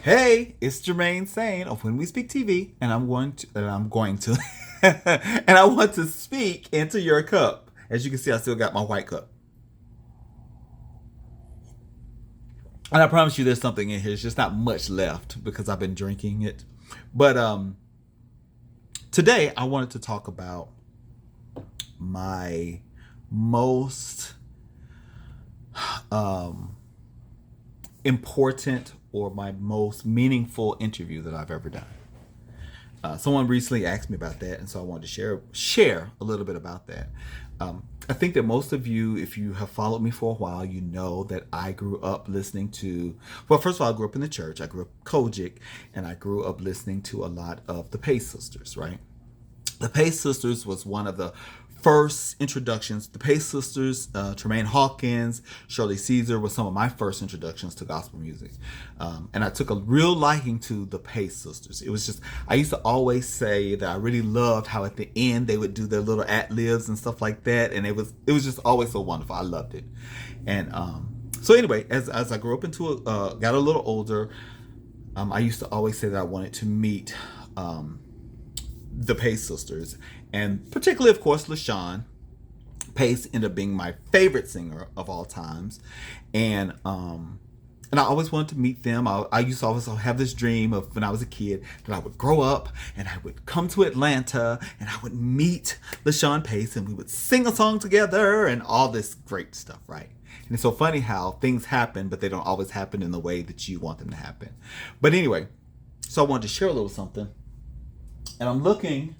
Hey, it's Jermaine Sane of When We Speak TV, and and I want to speak into your cup. As you can see, I still got my white cup, and I promise you, there's something in here. It's just not much left because I've been drinking it. But today I wanted to talk about my most um, important or my most meaningful interview that I've ever done. Someone recently asked me about that, and so I wanted to share a little bit about that. I think that most of you, if you have followed me for a while, you know that I grew up listening to. Well, first of all, I grew up in the church. I grew up Kojic, and I grew up listening to a lot of the Pace sisters. Right, the Pace sisters was one of the first introductions. The Pace sisters, Tremaine Hawkins, Shirley Caesar was some of my first introductions to gospel music. And I took a real liking to the Pace sisters. It was just, I used to always say that I really loved how at the end they would do their little ad-libs and stuff like that. And it was just always so wonderful. I loved it. And so anyway, as I grew up got a little older, I used to always say that I wanted to meet the Pace sisters, and particularly, of course, Lashun Pace ended up being my favorite singer of all times, and I always wanted to meet them. I used to always have this dream of when I was a kid that I would grow up and I would come to Atlanta and I would meet Lashun Pace and we would sing a song together and all this great stuff, right? And it's so funny how things happen, but they don't always happen in the way that you want them to happen. But anyway, so I wanted to share a little something. And I'm looking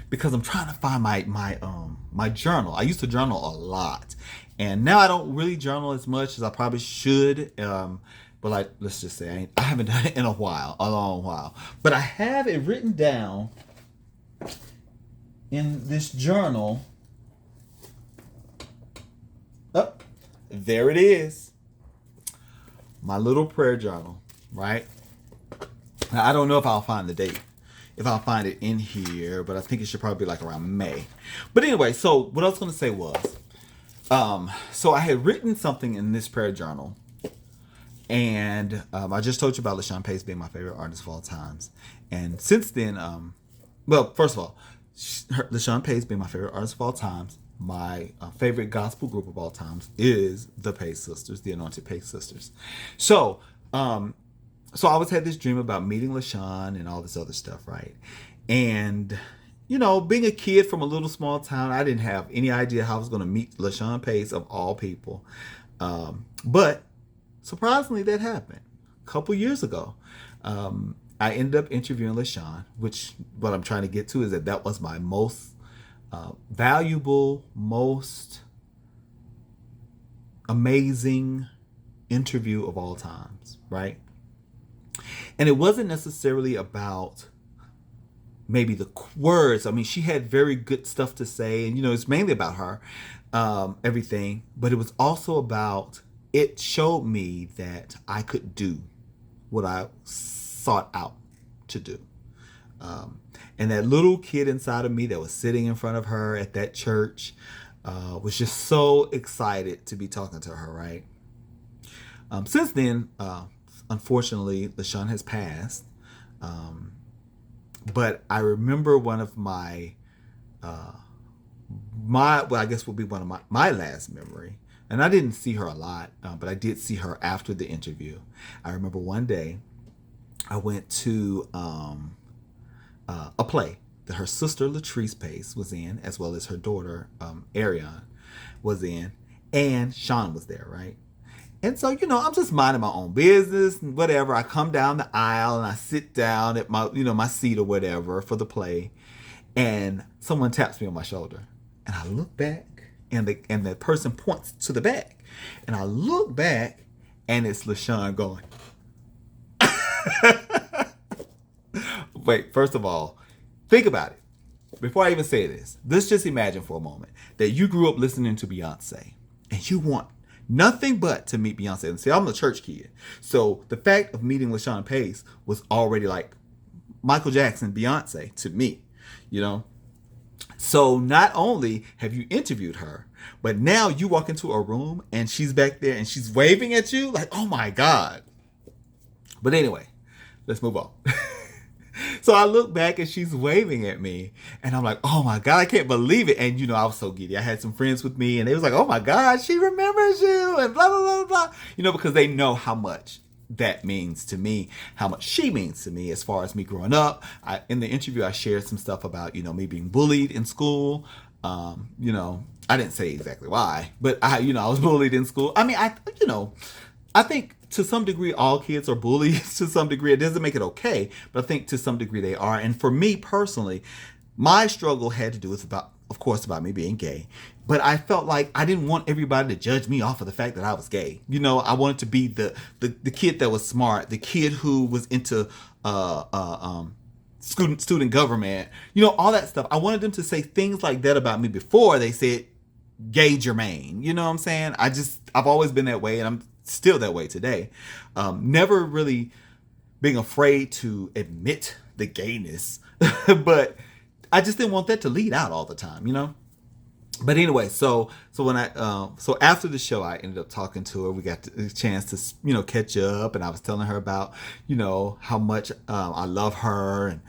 because I'm trying to find my journal. I used to journal a lot, and now I don't really journal as much as I probably should. But like, let's just say I haven't done it in a long while. But I have it written down in this journal. Oh, there it is. My little prayer journal, right? Now, I don't know if I'll find the date. If I'll find it in here, but I think it should probably be like around May. But anyway, so what I was going to say was, so I had written something in this prayer journal, and I just told you about Lashun Pace being my favorite artist of all times. And since then, well, first of all, Lashun Pace being my favorite artist of all times, my favorite gospel group of all times is the Pace Sisters, the Anointed Pace Sisters. So I always had this dream about meeting Lashun and all this other stuff, right? And, being a kid from a little small town, I didn't have any idea how I was going to meet Lashun Pace of all people. But surprisingly, that happened. A couple years ago, I ended up interviewing Lashun, which what I'm trying to get to is that was my most valuable, most amazing interview of all times, right? And it wasn't necessarily about maybe the words. I mean, she had very good stuff to say, and it's mainly about her, everything. But it was also about, it showed me that I could do what I sought out to do. And that little kid inside of me that was sitting in front of her at that church was just so excited to be talking to her, right? Since then, unfortunately, Lashun has passed. But I remember one of my I guess will be one of my last memory. And I didn't see her a lot, but I did see her after the interview. I remember one day I went to a play that her sister Latrice Pace was in, as well as her daughter Ariane was in, and Sean was there, right? And so, I'm just minding my own business and whatever. I come down the aisle and I sit down at my seat or whatever for the play. And someone taps me on my shoulder. And I look back and the person points to the back. And I look back and it's Lashun going. Wait, first of all, think about it. Before I even say this, let's just imagine for a moment that you grew up listening to Beyonce and you want nothing but to meet Beyonce. And see, I'm a church kid. So the fact of meeting Lashun Pace was already like Michael Jackson, Beyonce to me, So not only have you interviewed her, but now you walk into a room and she's back there and she's waving at you like, oh my God. But anyway, let's move on. So I look back and she's waving at me and I'm like, oh my God, I can't believe it. And I was so giddy. I had some friends with me and they was like, oh my God, she remembers you and blah, blah, blah, blah. Because they know how much that means to me, how much she means to me as far as me growing up. In the interview, I shared some stuff about, me being bullied in school. I didn't say exactly why, but I was bullied in school. I mean, I think to some degree, all kids are bullies to some degree. It doesn't make it okay, but I think to some degree they are. And for me personally, my struggle had to do with of course, about me being gay. But I felt like I didn't want everybody to judge me off of the fact that I was gay. I wanted to be the kid that was smart, the kid who was into student government, all that stuff. I wanted them to say things like that about me before they said gay Jermaine. You know what I'm saying? I've always been that way, and I'm still that way today. Never really being afraid to admit the gayness, but I just didn't want that to lead out all the time, But anyway, so when so after the show, I ended up talking to her. We got a chance to catch up, and I was telling her about how much I love her, and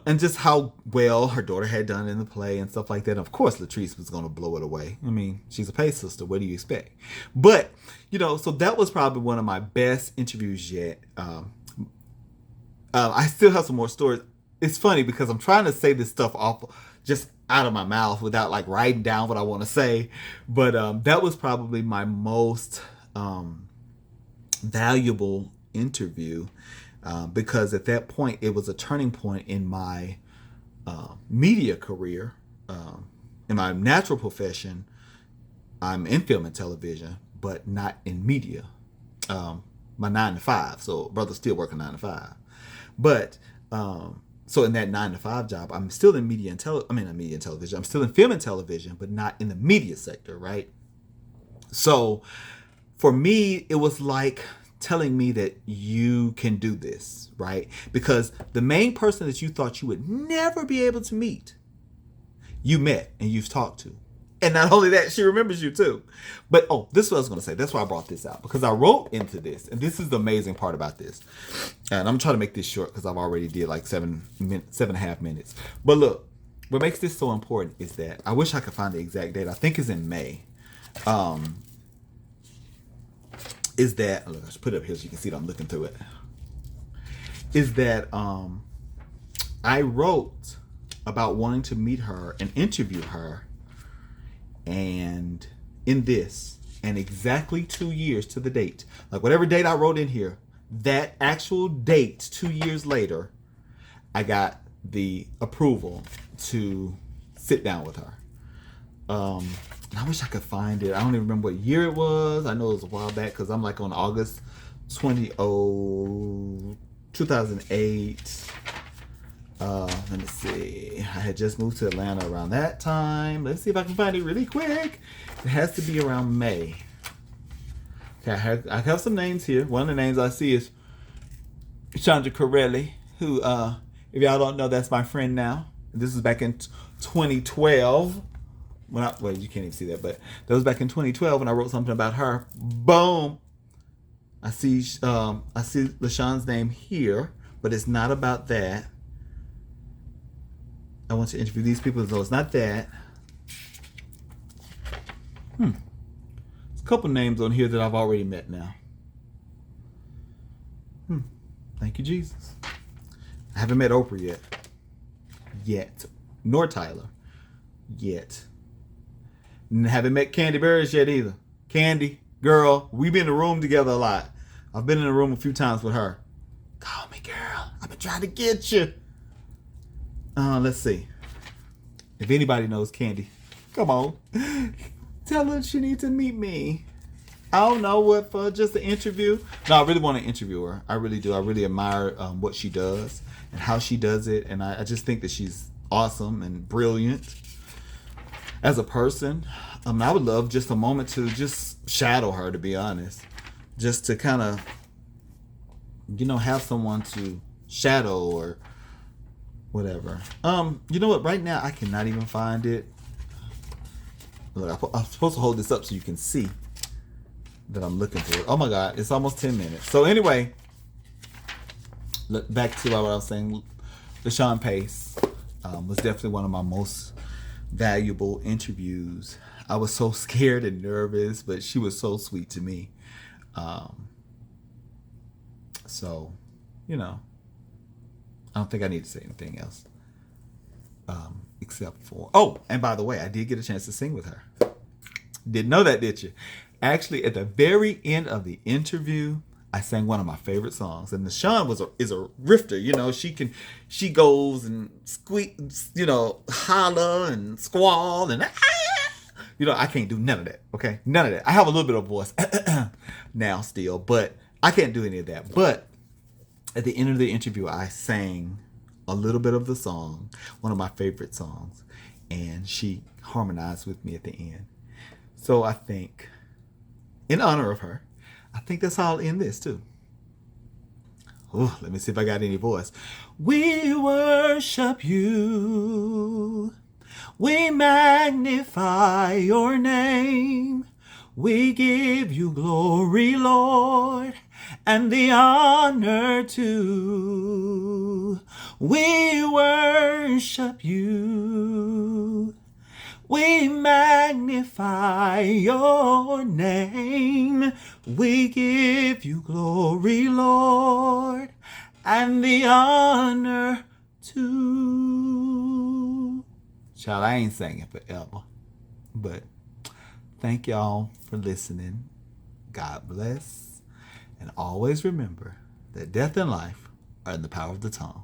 and just how well her daughter had done in the play and stuff like that. And of course, Latrice was going to blow it away. I mean, she's a Pace sister. What do you expect? But so that was probably one of my best interviews yet. I still have some more stories. It's funny because I'm trying to say this stuff off just out of my mouth without like writing down what I want to say. But that was probably my most valuable interview because at that point it was a turning point in my media career. In my natural profession, I'm in film and television, but not in media. My 9 to 5. So brother's still working 9 to 5. But so in that 9 to 5 job, I'm still in media and television. I'm still in film and television, but not in the media sector, right? So for me, it was like telling me that you can do this, right? Because the main person that you thought you would never be able to meet, you met and you've talked to. And not only that, she remembers you too. But, this is what I was going to say. That's why I brought this out. Because I wrote into this. And this is the amazing part about this. And I'm trying to make this short because I've already did like 7.5 minutes. But look, what makes this so important is that, I wish I could find the exact date. I think it's in May. Is that, look, I should put it up here so you can see that I'm looking through it. Is that I wrote about wanting to meet her and interview her. And in this, and exactly 2 years to the date, like whatever date I wrote in here, that actual date 2 years later, I got the approval to sit down with her. And I wish I could find it. I don't even remember what year it was. I know it was a while back because I'm like on August 2008. Let me see. I had just moved to Atlanta around that time. Let's see if I can find it really quick. It has to be around May. Okay, I have some names here. One of the names I see is Chandra Corelli, who, if y'all don't know, that's my friend now. This is back in 2012. Well, you can't even see that, but that was back in 2012 when I wrote something about her. Boom. I see LaShawn's name here, but it's not about that. I want to interview these people, so it's not that. There's a couple names on here that I've already met now. Thank you, Jesus. I haven't met Oprah yet. Nor Tyler. Yet. And haven't met Candy Burris yet either. Candy, girl, we've been in the room together a lot. I've been in the room a few times with her. Call me, girl. I've been trying to get you. Let's see. If anybody knows Candy, come on. Tell her she needs to meet me. I don't know what for, just an interview. No, I really want to interview her. I really do. I really admire what she does and how she does it. And I just think that she's awesome and brilliant as a person. I would love just a moment to just shadow her, to be honest. Just to kind of, have someone to shadow or whatever. You know what? Right now, I cannot even find it. Look, I'm supposed to hold this up so you can see that I'm looking for it. Oh my God, it's almost 10 minutes. So anyway, back to what I was saying, Lashun Pace was definitely one of my most valuable interviews. I was so scared and nervous, but she was so sweet to me. Um, so, you know, I don't think I need to say anything else except for. Oh, and by the way, I did get a chance to sing with her. Didn't know that, did you? Actually, at the very end of the interview, I sang one of my favorite songs, and Lashun is a rifter. You know, she goes and squeak, you know, holler and squall and you know, I can't do none of that. Okay, none of that. I have a little bit of voice now still, but I can't do any of that. But at the end of the interview, I sang a little bit of the song, one of my favorite songs, and she harmonized with me at the end. So I think, in honor of her, I think that's how I'll end this too. Oh, let me see if I got any voice. We worship you. We magnify your name. We give you glory, Lord, and the honor too. We worship you. We magnify your name. We give you glory, Lord, and the honor too. Child, I ain't singing forever, but thank y'all for listening. God bless. And always remember that death and life are in the power of the tongue.